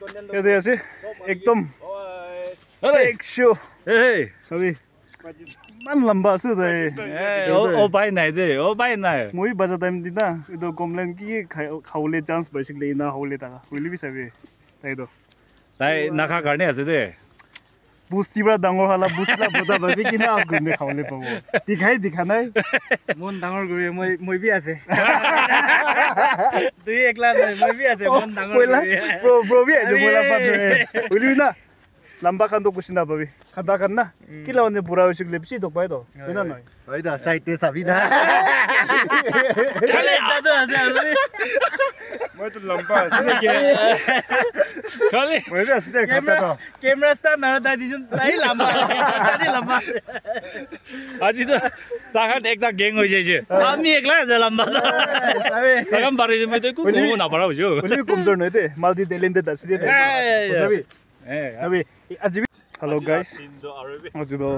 ये दे ऐसे एकदम एक शो ए सभी मन लंबा सु दे ओ भाई नाही दे ओ भाई नाही मुई बजा टाइम दिना इदो कॉम्प्लेन की खावले चांस बेसिकली ना होले ता होली भी सभी ताइदो ताई नाखा गर्ने আছে দে बुस्तीबा डांगर हाला बुस्ता बजा बजे किना गुने खावले पाबो दिखा নাই মন ডাঙৰ গৰি মই भी আছে তুই একলা নাই মই भी আছে মন ডাঙৰ bro भी আছে মোলা পাত উলি না lamba kan to kusina babi khada kan na kila one pura usik lepsi to pai to na noi oida side te sabida kale dado ase moi to lamba asine ke खाली moi भी asine khata to camera star na da dijun tai lamba আজি তো তাহাত একটা gang হই যাইছে আমি একলা আছে লম্বা sabe তাকাম বারে যে মতে কো কো না পারা হইছো oli kumjor noi te multi talented aside te sabe sabe ajibi hello guys ajido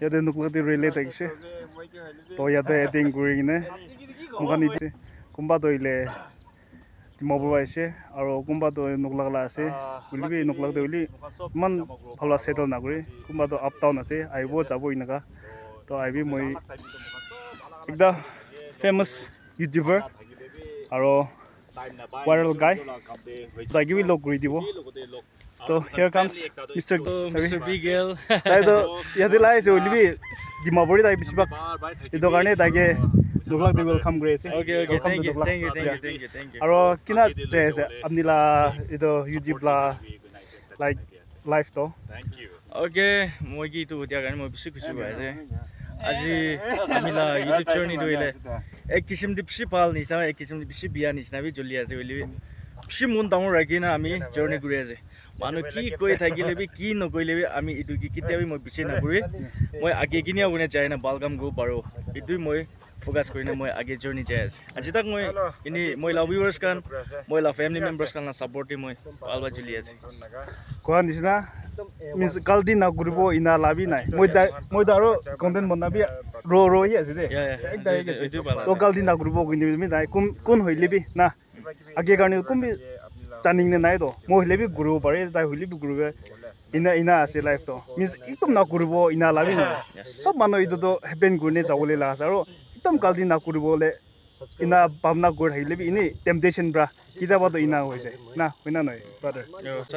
yate nuklati relate aise to yate eting kuri kine mukani kumba to ile timobro aise aro kumba to nuklagla ase ulibi nuklagte uli man bhala settle na kuri kumba to up down ase aibo jabo inaka to aibi moi ekda famous youtuber aro viral guy dagibi log kuri dibo so here comes Mr. Bigel tai to yate lai se ulibi dimabori tai bisibak ido karne dage doglak de welcome grace okay thank you aro kina jese amnila ido youtube la like live to okay moi ki tu dia kan moi bisu bisu bhaise aji amila youtube journey doile ek kisim di bisu pal ni ta ek kisim di bisu biya ni na bi joli ase ulibi bisu mon damor rakina ami journey guri ase manu ki koi thakile bi ki no koile bi ami idu ki kitabi moi biche na guri moi age kinia gune chai na balgam go baro idu moi focus korina moi age journey chai ase aji tak moi ini moi la viewers kan moi la family members kan na support moi alba juli ase koan disna means galdi na guribo ina labi nai moi da ro content bonabi ro hi ase de ekda to galdi na guribo gini mi dai kun hoile bi na age garne kum bi chaning ne nai do mo hile bi guru pare dai hile bi guru ina ase life to means ekdom na guribo ina labi na sob mano ido to happen gurne jawole la aro ekdom galdi na guribo le ina pamna gur hile bi ini temptation bra kita ba to ina hoy jai na hoina noi brother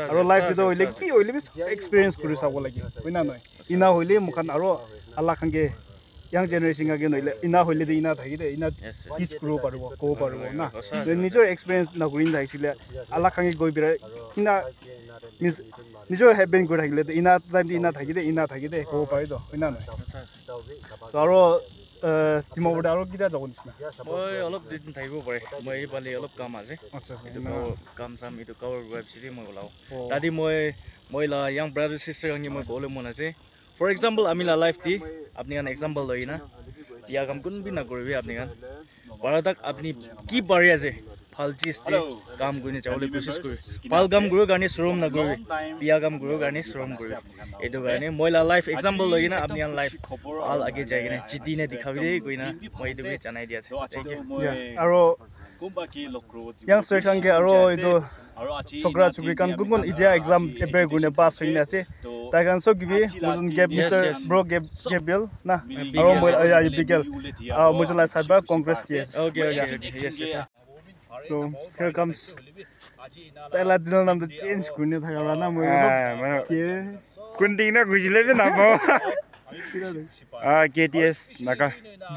aro life to hoile ki hoile bi experience kuri sabo lagi hoina noi ina hoile mukhan aro allah khange young generation again noile ina hoile de ina thagi de ina his grow parbo ko parbo na nijor experience na green daisile ala khangi goi bira ina means nijor have been good hagile ina time ina thagi de ko pai do ina no to aro timo boda aro kida jabon isna moi olop din thaibo pare moi bale olop kam ase acha kam sam itu cover web series moi golao tadi moi la young brother sister ngi moi bole mon ase for example amila life ti apni kan example loi na ya kam kun bi na korbe apni kan bara tak apni ki bari ase phal chis ti kam gune chawle koshis kori phal gam guru garni shrom na gori biya gam guru garni shrom gori edu garni moila life example loi na apni kan life all age jai gine chiti ne dikhabi de koina moi edu be chanai dia thank you aro kumba ki lokro young certain ke aro edo sokra chukri kan gungun idia exam eber gune pass hoine ase ta kan so gibi mujun gap Mr. bro gap bill na aro moi ay bigel mujun la sadba congress ki okay yes so here comes pehla din nam to change kurne thagala na moi ke kunding na gujile be na bo KTS naka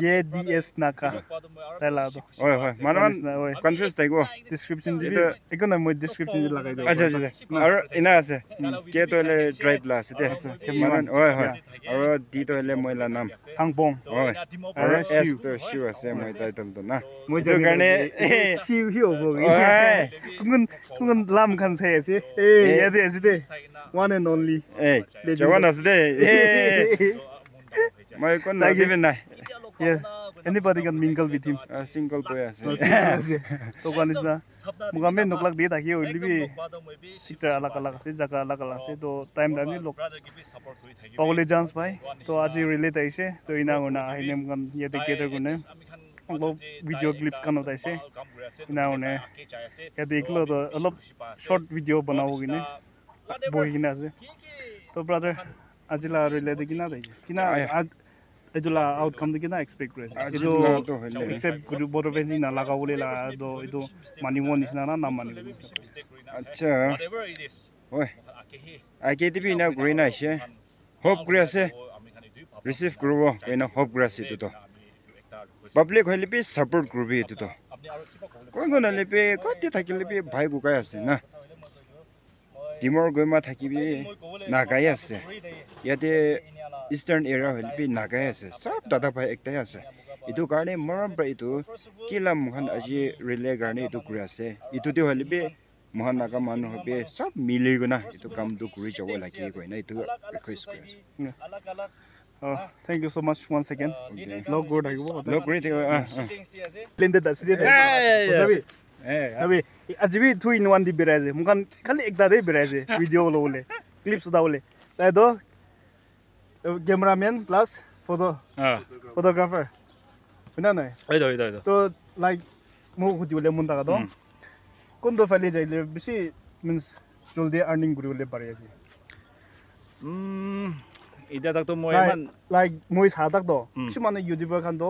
GDS naka tela do oi man confuse tai go description di ekona moi description di lagai do acha aro ina ase ke to le drive la ase te man oi aro di to le moi la nam thangpong oi aro s to shoe ase moi title to na moi to garne siu hiu bo kungun lam khan sai ase yade ase de one and only jawan ase de moi kon na given na yeah anybody can mingle with him single boy ase to kanisna mugame noklak de thaki olibi sita alak ase jaga alak ase to time dani lok pawle chance bhai to aji relate aise to ina guna aine mugan yete gather gune অলপ video' clips কান ওলাইছে ইনা মানে ইয়াতে একলো তো অলপ short video' বনাব কিনে বহি কিনে আছে তো ব্ৰাদাৰ আজিলা ৰইলে দে কিনা দে কিনা এজলা আউটকাম দে কিনা এক্সপেক্ট কৰিছে এটো এক্সেপ্ট গুৰু বড় বেজি না লাগাবলে লা দো এটো মানিব নিছনা না নাম মানিব আচ্ছা oi IKTV na green aise hope grace receive grow kaina hope grace itu to public hoile bi support group itu to kon lepe koti thakile bi bhai gukai ase na timor goima thakibi nagai ase yate eastern area hoile bi nagai ase sab dada bhai ektai ase itu karne maram pra itu kilam khan aji relay garne itu kuri ase itu de hoile bi mohan naga manu hobe sab mili guna itu kam du kuri jawo lagi koina itu request kuri thank you so much once again log good agibo log great blended aside sabi sabi ajibi 2 in 1 di beraje mukan khali ekda de beraje video lole clips daule tai do cameraman plus photographer bina nai ido to like mo khujule mun daga do kondo file jaile bisi means joldi earning gurule pare ase ida tak to moi man like moi sa tak do bisi mane youtuber khan do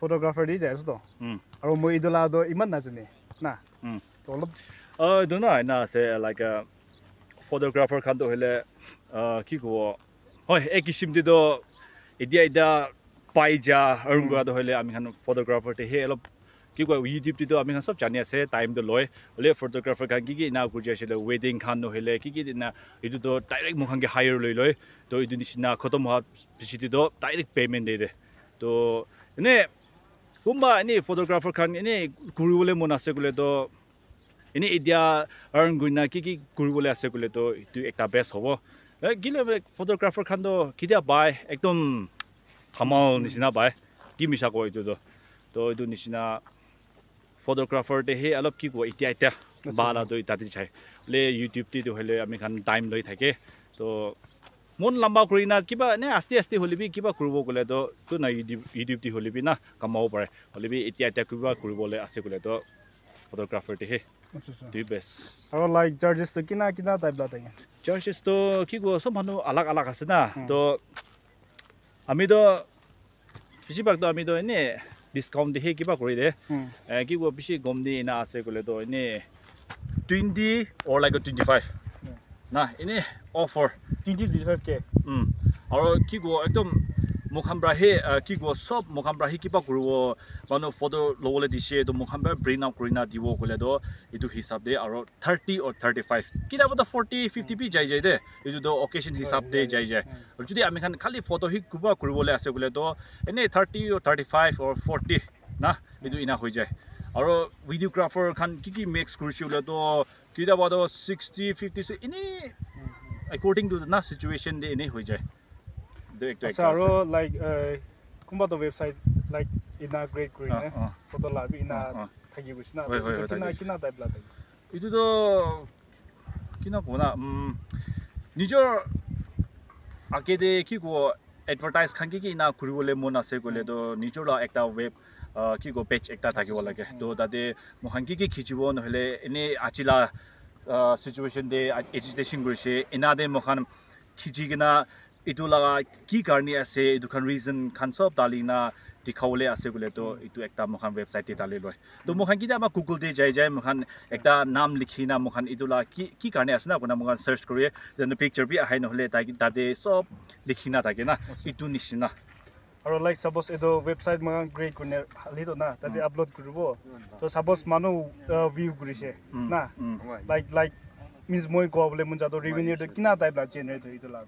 photographer di jai so aro moi idola do iman na jane na to lob don't know na say like a photographer khan to hele ki ko hoi ekisim di do ida pai ja earn gura do hele ami khan photographer te he lop ki ko YouTube ti do ami khan sob jani ase time do loy ole photographer khan ki na gurja shele wedding khan no hele ki na idu do direct mo khan ge hire loy to idu nisina khotom ha bisiti do direct payment de to ene kumba ani photographer khan ene guribole mon ase gule to ene idia earn guina ki guribole ase gule to itu ekta best hobo gile photographer khan do kidia bai ekdom thamal nisina bai ki misa ko itu do to idu nisina photographer te he alop ki ko itia bala do itati chai le YouTube ti do hele ami khan time loi thake to mon lamba kurina kiba ne asti holibi kiba kurubo gole to na YouTube ti holibi na kamao pare holibi itia kiba kuribole ase gole to photographer te he the best aro like charges to kina type la thake charges to ki go sob manu alag ase na to ami do bisi bag do ami do ne discount de he kiba kori de ki go bisi gom de na ase gole to ne 20 or like a 25 na ini offer 25k aro ki go ekdom mokhambra he ki go sob mokhambra he kiba kuribo manu photo lowole dise to mokhambra bring up kurina dibo kole do itu hisab de aro 30 or 35 kida boda 40 50 pi jai de itu do occasion hisab de jai aru jodi ami khan khali photo hi kuba kuribole ase gole do ene 30 or 35 or 40 na itu ina hoi jai aro videographer khan ki mix kurchule to kida boda 60 50 so ini according to the na situation de ine hoi jai so like kumba the website like ina great green photo labi ina thagi busna kina type la thagi itu do kina kona nijor akede ki ko advertise khan ki ina kuribole mon ase gole do nijor la ekta web ki ko page ekta thagibo lage to dade mohan ki khichibo no hele ene achila situation de agitation gurise ina de mohan khichigina itu laga ki karni ase itu khan reason khan sob dalina dikhawle ase gule to itu ekta mokhan website te dali loi to mokhan ki ama google de jai mokhan ekta naam likhina mokhan itu la ki karni ase na kona mokhan search kore then picture bi ahai nohole ta ki dade sob likhina thake na itu nisina aro like suppose edo website ma great kone hali to na tate upload kuribo to suppose manu view kurise na like means moi go bole mun jado revenue to kina type la generate itu la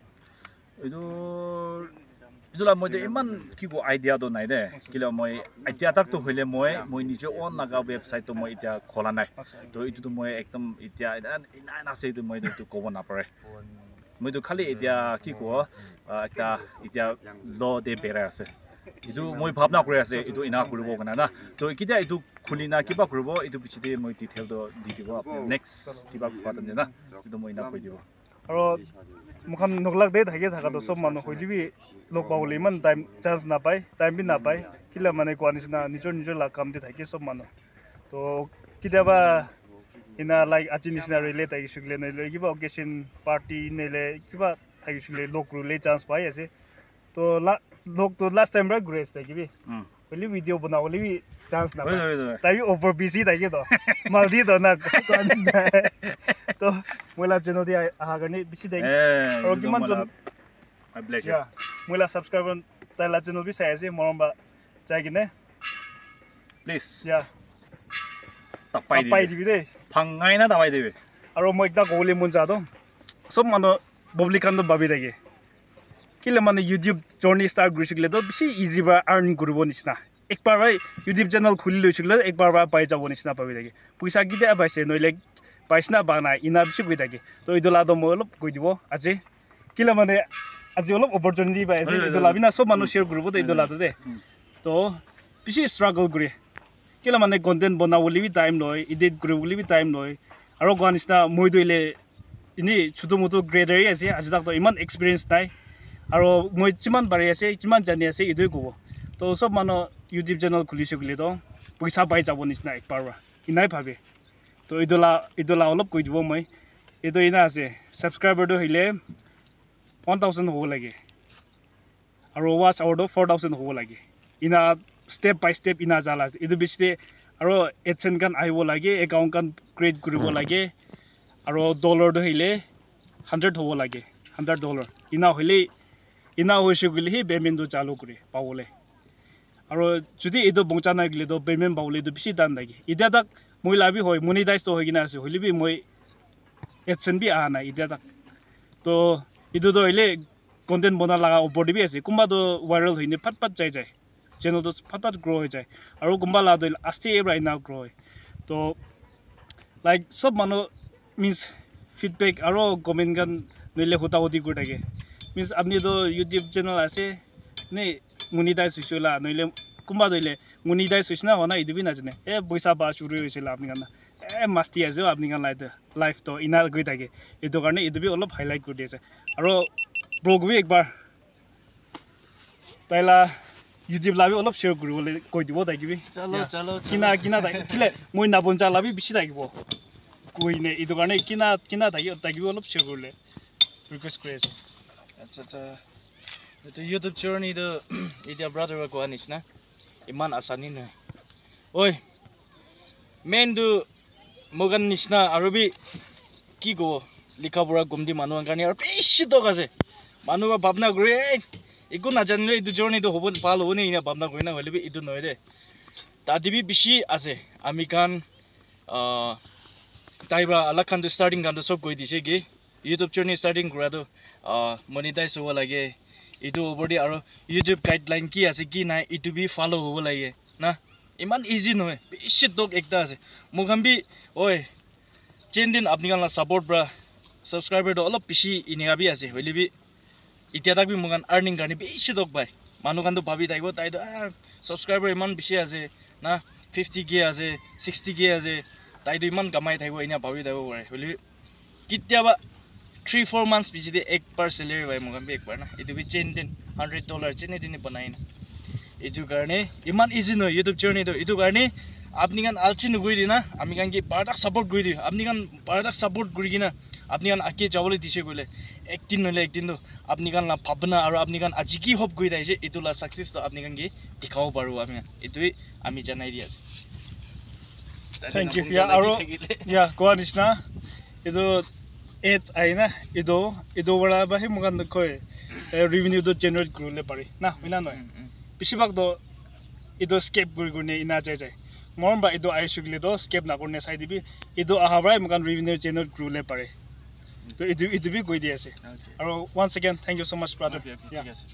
itu la moi de iman ki go idea do nai de kila moi idea tak to hoile moi nije on laga website to moi itia khola nai to itu to moi ekdom itia ina se to moi to ko na pare moi to khali itia ki ko ekta itia law de bera ase itu moi bhabna kore ase itu ina kuribo kana na to kitia itu khulina kiba kuribo itu bichide moi detail do di dibo next kiba patam na itu moi na koi dibo আৰু মুখান নগলাক দে থাকে থাকাটো সব মানুহ হইলিবি লগ পাবলৈ ইমান time chance নাপায় time B নাপায় কিলা মানে কোৱা নিচিনা নিজৰ লাগ কাম দি থাকে সব মানুহ তো কেতিয়াবা ইনা লাইক আজি নিচিনা ৰিলে থাকিছিলে নলে কিবা অকেশন পাৰ্টি নলে কিবা থাকিছিলে লগ ৰুলে চান্স পাই আছে তো লগ তো লাষ্ট টাইম ৰা গ্ৰেছ থাকিবি হলি ভিডিঅ' বনাবলৈ বি চান্স নাপায় তাই অভাৰ বিজি থাকে তো মালদি তো না তো মইলা চেনেল দি আহা কাৰণে বেছি থাকি আৰু কিমান জন মইলা সাবস্ক্ৰাইবাৰ তাইলা চেনেল বি চাই আছে মৰমবা চাই কিনে প্লিজ তাপাই দিবি দেই ভাঙাই না তাপাই দিবি আৰু মই একটা ক'বলৈ মন যাওঁ সব মানুহ ববলিকানটো ভাবি থাকে কিলে মানে ইউটিউব জাৰ্নি ষ্টাৰ্ট কৰিছিলে তো বেছি ইজি বা আৰ্ন কৰিব নিচিনা একবাৰ ইউটিউব চেনেল খুলি লৈছিলে একবাৰ পাই যাব নিচিনা ভাবি থাকে পইচা কেতিয়া পাইছে নহ'লে পাইছে না বা নাই ইনা বেছি কৈ থাকে তো ইডলাটো মই অলপ কৈ দিব আজি কিলে মানে আজি অলপ অপৰচুনিটি পাই আছে ইডলা বিনা সব মানুহ শ্বেয়াৰ কৰিব তো ইডলাটো দে তো বেছি ষ্ট্ৰাগল কৰি কিলা মানে কণ্টেণ্ট বনাবলৈ বি টাইম লয় এডিট কৰিবলৈ বি টাইম লয় আৰু কোৱা নিচিনা মই দৈলে এনেই ছোটো মোটো গ্ৰেডাৰী আছে আজি তাকতো ইমান এক্সপিৰিয়েঞ্চ নাই আৰু মই যিমান পাৰি আছে যিমান জানি আছে এইটোৱে ক'ব তো সব মানুহ ইউটিউব চেনেল খুলিছে বুলি তো পইচা পাই যাব নিচিনা একবাৰ ইনাই ভাবে তো ইডলা অলপ কৈ দিব মই এইটো ইনা আছে ছাবস্ক্ৰাইবাৰটো হ'লে 1000 হ'ব লাগে আৰু ৱাচ আৱাৰটো 4000 হ'ব লাগে ইনা step by step ina jala idu bichte aro adsense kan aibo lage account kan create koribo lage aro dollar do hile 100 hobo lage $100 ina hoise gile hi payment do chalu kore pawole aro jodi edo bongcha na gile do payment pawole do bishi dan lage ida tak moi labi hoy monetize to hoigina ase holibi moi adsense bi ana ida tak to idu do hile content bana laga opor bi ase kumba do viral hoine pat jai channel to patat grow ho jay aru gumba la do aste right now grow to like sob manu means feedback aro comment gan nile hota hoti kor thake means apni to youtube channel ase ne monetize hoisila nile kumba doile monetize hoisna hona idu bi na jane poisa ba shuru hoisila apni gan masti ajo apni gan life to inal goi thake edu karone edu bi olop highlight kor diase aro blog bi ekbar taila YouTube labi olop share কৰিবলৈ কৈ দিব থাকিবি চলো কিনা কিলে মই নাবঞ্জা লাবি বেছি থাকিব কইনে ইটো কাৰণে কিনা থাকিব অলপ share কৰিলে ৰিকুৱেষ্ট কৰি আছে আচ্ছা এটা YouTube journey তো এতিয়া ব্ৰাদাৰ কোৱা নিচিনা ইমান আসানি নহয় ঐ মেইন তো মগন নিচিনা আৰু বি কি কব লিখা পঢ়া গমদি মানুহৰ কাৰণে আৰু বেছি টক আছে মানুহ ভাবনা কৰে একো নাজানিলে এইটো জাৰ্নিটো হ'ব ভাল হ'ব নে ইনা ভাবনা কৰি না হ'লে এইটো নহয় দে তাতে বি বেছি আছে আমি কান তাইবা আলাক কান ষ্টাৰ্টিং কান সব কৈ দিছে কি ইউটিউব জাৰ্নি ষ্টাৰ্টিং কৰাটো মনিটাইজ হ'ব লাগে এইটো ওপৰদি আৰু ইউটিউব গাইডলাইন কি আছে কি নাই এইটো বি ফলো হ'ব লাগে না ইমান ইজি নহয় বেছি টক একটা আছে মোক বি ঐ চেনদিন আপুনি কান সাপোৰ্ট পৰা সাবস্ক্ৰাইবাৰটো অলপ বেছি ইনেগা বি আছে হ'লে বি এতিয়া তাক বি মোক আৰ্নিং কাৰণে বেছি টক পায় মানুহ কানটো ভাবি থাকিব তাইতো সাবস্ক্ৰাইবাৰ ইমান বেছি আছে না 50K আছে 60K আছে তাইতো ইমান কামাই থাকিব এনে ভাবি থাকিব পাৰে হ'লে কেতিয়াবা 3-4 months পিছতে একবাৰ চেলাৰি পায় মোক বি একবাৰ না এইটো বি $100 চেনে দিনে বনাই না এইটো কাৰণে ইমান ইজি নহয় ইউটিউব জাৰ্নিটো এইটো কাৰণে আপনি কান আলচি নকৰি দি না আমি কান কি পাৰটাক সাপোৰ্ট কৰি দি আপনি কান পাৰটাক সাপোৰ্ট কৰি কিনা আপনি কান আকি যাবলৈ দিছে গলে একদিন নহলে একদিন তো আপনি কান লা ভাবনা আৰু আপনি কান আজি কি হপ গৈ দাইছে এটো লা সাকসেস তো আপনি কান কি দেখাও পাৰো আমি এটোই আমি জানাই দি আছে থ্যাংক ইউ আৰু কোৱা নিচিনা এটো এডস আইনা এটো বড়া বাহি মগান কই ৰেভিনিউ তো জেনাৰেট কৰিলে পাৰি না বিনা নহয় বেছিভাগ তো এটো স্কেপ কৰি ইনা যায় মৰম বা এটো আইছুগলে তো স্কেপ না কৰনে চাই দিবি এটো আহাবাই মগান ৰেভিনিউ জেনাৰেট কৰিলে পাৰি তো এটো বি কৈ দি আছে আৰু once again thank you so much brother ঠিক আছে